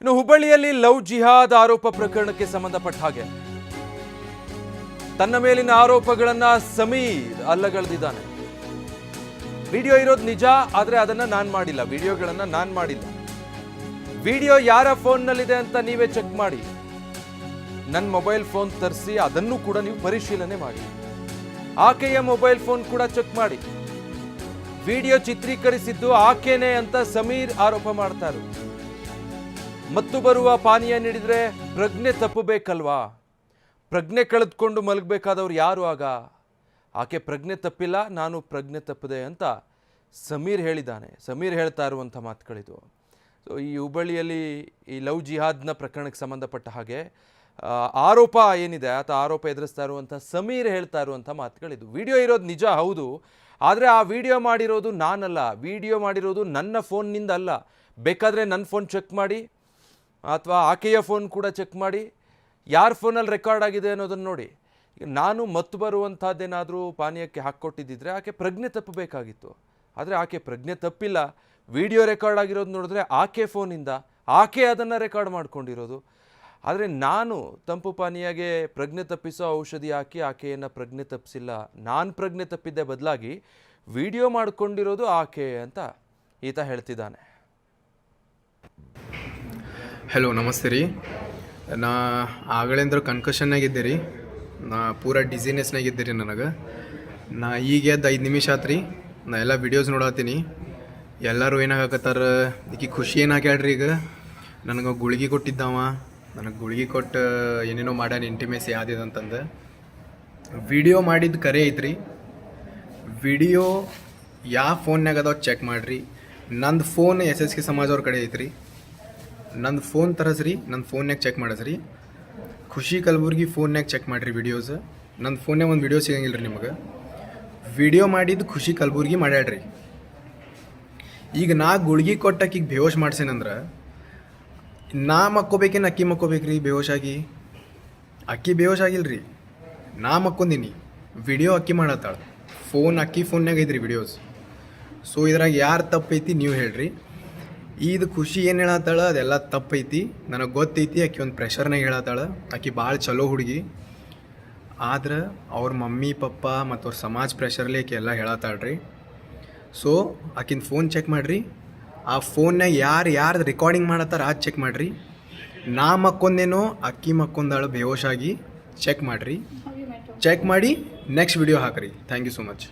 ಇನ್ನು ಹುಬ್ಬಳ್ಳಿಯಲ್ಲಿ ಲವ್ ಜಿಹಾದ್ ಆರೋಪ ಪ್ರಕರಣಕ್ಕೆ ಸಂಬಂಧಪಟ್ಟ ಹಾಗೆ ತನ್ನ ಮೇಲಿನ ಆರೋಪಗಳನ್ನ ಸಮೀರ್ ಅಲ್ಲಗಳೆದಿದ್ದಾನೆ. ವಿಡಿಯೋ ಇರೋದು ನಿಜ, ಆದ್ರೆ ಅದನ್ನ ನಾನ್ ಮಾಡಿಲ್ಲ, ವಿಡಿಯೋಗಳನ್ನ ನಾನ್ ಮಾಡಿಲ್ಲ. ವಿಡಿಯೋ ಯಾರ ಫೋನ್ನಲ್ಲಿದೆ ಅಂತ ನೀವೇ ಚೆಕ್ ಮಾಡಿ. ನನ್ನ ಮೊಬೈಲ್ ಫೋನ್ ತರಿಸಿ ಅದನ್ನು ಕೂಡ ನೀವು ಪರಿಶೀಲನೆ ಮಾಡಿ. ಆಕೆಯ ಮೊಬೈಲ್ ಫೋನ್ ಕೂಡ ಚೆಕ್ ಮಾಡಿ. ವಿಡಿಯೋ ಚಿತ್ರೀಕರಿಸಿದ್ದು ಆಕೆನೇ ಅಂತ ಸಮೀರ್ ಆರೋಪ ಮಾಡ್ತಾರೆ. ಮತ್ತು ಬರುವ ಪಾನೀಯ ನೀಡಿದ್ರೆ ಪ್ರಜ್ಞೆ ತಪ್ಪಬೇಕಲ್ವಾ? ಪ್ರಜ್ಞೆ ಕಳೆದುಕೊಂಡು ಮಲಗಬೇಕಾದವ್ರು ಯಾರು ಆಗ? ಆಕೆ ಪ್ರಜ್ಞೆ ತಪ್ಪಿಲ್ಲ, ನಾನು ಪ್ರಜ್ಞೆ ತಪ್ಪದೆ ಅಂತ ಸಮೀರ್ ಹೇಳಿದ್ದಾನೆ. ಸಮೀರ್ ಹೇಳ್ತಾ ಇರುವಂಥ ಮಾತುಗಳಿದು. ಸೊ ಈ ಹುಬ್ಬಳ್ಳಿಯಲ್ಲಿ ಈ ಲವ್ ಜಿಹಾದ್ನ ಪ್ರಕರಣಕ್ಕೆ ಸಂಬಂಧಪಟ್ಟ ಹಾಗೆ ಆರೋಪ ಏನಿದೆ ಆತ ಆರೋಪ ಎದುರಿಸ್ತಾ ಇರುವಂಥ ಸಮೀರ್ ಹೇಳ್ತಾ ಇರುವಂಥ ಮಾತುಗಳಿದು. ವಿಡಿಯೋ ಇರೋದು ನಿಜ ಹೌದು, ಆದರೆ ಆ ವಿಡಿಯೋ ಮಾಡಿರೋದು ನಾನಲ್ಲ, ವಿಡಿಯೋ ಮಾಡಿರೋದು ನನ್ನ ಫೋನ್ನಿಂದ ಅಲ್ಲ. ಬೇಕಾದರೆ ನನ್ನ ಫೋನ್ ಚೆಕ್ ಮಾಡಿ ಅಥವಾ ಆಕೆಯ ಫೋನ್ ಕೂಡ ಚೆಕ್ ಮಾಡಿ, ಯಾರ ಫೋನಲ್ಲಿ ರೆಕಾರ್ಡ್ ಆಗಿದೆ ಅನ್ನೋದನ್ನು ನೋಡಿ. ನಾನು ಮತ್ತು ಬರುವಂಥದ್ದೇನಾದರೂ ಪಾನೀಯಕ್ಕೆ ಹಾಕ್ಕೊಟ್ಟಿದ್ದಿದ್ರೆ ಆಕೆ ಪ್ರಜ್ಞೆ ತಪ್ಪಬೇಕಾಗಿತ್ತು, ಆದರೆ ಆಕೆ ಪ್ರಜ್ಞೆ ತಪ್ಪಿಲ್ಲ. ವಿಡಿಯೋ ರೆಕಾರ್ಡ್ ಆಗಿರೋದು ನೋಡಿದ್ರೆ ಆಕೆ ಫೋನಿಂದ ಆಕೆ ಅದನ್ನು ರೆಕಾರ್ಡ್ ಮಾಡ್ಕೊಂಡಿರೋದು. ಆದರೆ ನಾನು ತಂಪು ಪಾನೀಯಗೆ ಪ್ರಜ್ಞೆ ತಪ್ಪಿಸೋ ಔಷಧಿ ಹಾಕಿ ಆಕೆಯನ್ನು ಪ್ರಜ್ಞೆ ತಪ್ಪಿಸಿಲ್ಲ, ನಾನು ಪ್ರಜ್ಞೆ ತಪ್ಪಿದ್ದೆ, ಬದಲಾಗಿ ವಿಡಿಯೋ ಮಾಡಿಕೊಂಡಿರೋದು ಆಕೆ ಅಂತ ಈತ ಹೇಳ್ತಿದ್ದಾನೆ. ಹಲೋ, ನಮಸ್ತೆ ರೀ. ನಾ ಆಗಳಿಂದ್ರ ಕನ್ಕಷನ್ನಾಗಿದ್ದೆ ರೀ, ನಾ ಪೂರ ಡಿಸಿನೆಸ್ನಾಗಿದ್ದೆ ರೀ. ನಾ ಈಗ ಎದ್ದು 5 ನಿಮಿಷ ಆತು ರೀ. ನಾ ಎಲ್ಲ ವಿಡಿಯೋಸ್ ನೋಡತ್ತೀನಿ. ಎಲ್ಲರೂ ಏನಾಗತ್ತಾರ, ಈಗ ಖುಷಿ ಏನಾಗ್ಯಾಡ್ರಿ, ಈಗ ನನಗೆ ಗುಳಿಗೆ ಕೊಟ್ಟಿದ್ದಾವ, ನನಗೆ ಗುಳಿಗೆ ಕೊಟ್ಟು ಏನೇನೋ ಮಾಡ್ಯಾನ ಇಂಟಿಮೇಸಿ ಯಾವ್ದಿದೆ ಅಂತಂದು. ವಿಡಿಯೋ ಮಾಡಿದ್ದು ಕರೆ ಐತ್ರಿ. ವಿಡಿಯೋ ಯಾವ ಫೋನ್ಯಾಗ ಅದಾವ ಚೆಕ್ ಮಾಡಿರಿ. ನಂದು ಫೋನ್ SSK ಸಮಾಜ್ ಅವ್ರ ಕಡೆ ಐತ್ರಿ. ನಂದು ಫೋನ್ ತರಸ್ರಿ, ನನ್ನ ಫೋನ್ಯಾಗ ಚೆಕ್ ಮಾಡಿಸ್ರಿ. ಖುಷಿ ಕಲಬುರ್ಗಿ ಫೋನ್ಯಾಗ ಚೆಕ್ ಮಾಡಿರಿ ವಿಡಿಯೋಸ್. ನನ್ನ ಫೋನ್ಯಾಗ ಒಂದು ವಿಡಿಯೋ ಸಿಗಂಗಿಲ್ಲ ರೀ ನಿಮಗೆ. ವಿಡಿಯೋ ಮಾಡಿದ್ದು ಖುಷಿ ಕಲಬುರ್ಗಿ ಮಾಡ್ಯಾಡ್ರಿ. ಈಗ ನಾ ಗುಳ್ಗಿ ಕೊಟ್ಟಕ್ಕೆ ಈಗ ಬೇಹೋಶ್ ಮಾಡ್ಸೇನಂದ್ರೆ ನಾ ಮಕ್ಕೋಬೇಕೇನು ಅಕ್ಕಿ ಮಕ್ಕೋಬೇಕ್ರಿ ಬೇಹೋಶಾಗಿ? ಅಕ್ಕಿ ಬೇಹೋಶ್ ಆಗಿಲ್ರಿ, ನಾ ಮಕ್ಕೊಂದಿನಿ. ವಿಡಿಯೋ ಅಕ್ಕಿ ಮಾಡತ್ತಾಳೆ, ಅಕ್ಕಿ ಫೋನ್ಯಾಗ ಐತ್ರಿ ವಿಡಿಯೋಸ್. ಸೊ ಇದ್ರಾಗ ಯಾರು ತಪ್ಪೈತಿ ನೀವು ಹೇಳ್ರಿ. ಇದು ಖುಷಿ ಏನು ಹೇಳತ್ತಾಳ ಅದೆಲ್ಲ ತಪ್ಪೈತಿ, ನನಗೆ ಗೊತ್ತೈತಿ. ಆಕಿ ಒಂದು ಪ್ರೆಷರ್ನಾಗ ಹೇಳತ್ತಾಳ. ಆಕಿ ಭಾಳ ಚಲೋ ಹುಡುಗಿ, ಆದ್ರೆ ಅವ್ರ ಮಮ್ಮಿ ಪಪ್ಪ ಮತ್ತು ಅವ್ರ ಸಮಾಜ ಪ್ರೆಷರ್ಲಿ ಆಕಿ ಎಲ್ಲ ಹೇಳತ್ತಾಳ್ರಿ. ಸೊ ಆಕಿನ ಫೋನ್ ಚೆಕ್ ಮಾಡಿರಿ. ಆ ಫೋನ್ನಾಗ ಯಾರು ರೆಕಾರ್ಡಿಂಗ್ ಮಾಡತ್ತಾರ ಅದು ಚೆಕ್ ಮಾಡಿರಿ. ನಾ ಮಕ್ಕೊಂದೇನೋ ಅಕ್ಕಿ ಮಕ್ಕೊಂದಾಳು ಬೇಹೋಶಾಗಿ ಚೆಕ್ ಮಾಡಿರಿ. ಚೆಕ್ ಮಾಡಿ ನೆಕ್ಸ್ಟ್ ವಿಡಿಯೋ ಹಾಕ್ರಿ. Thank you so much.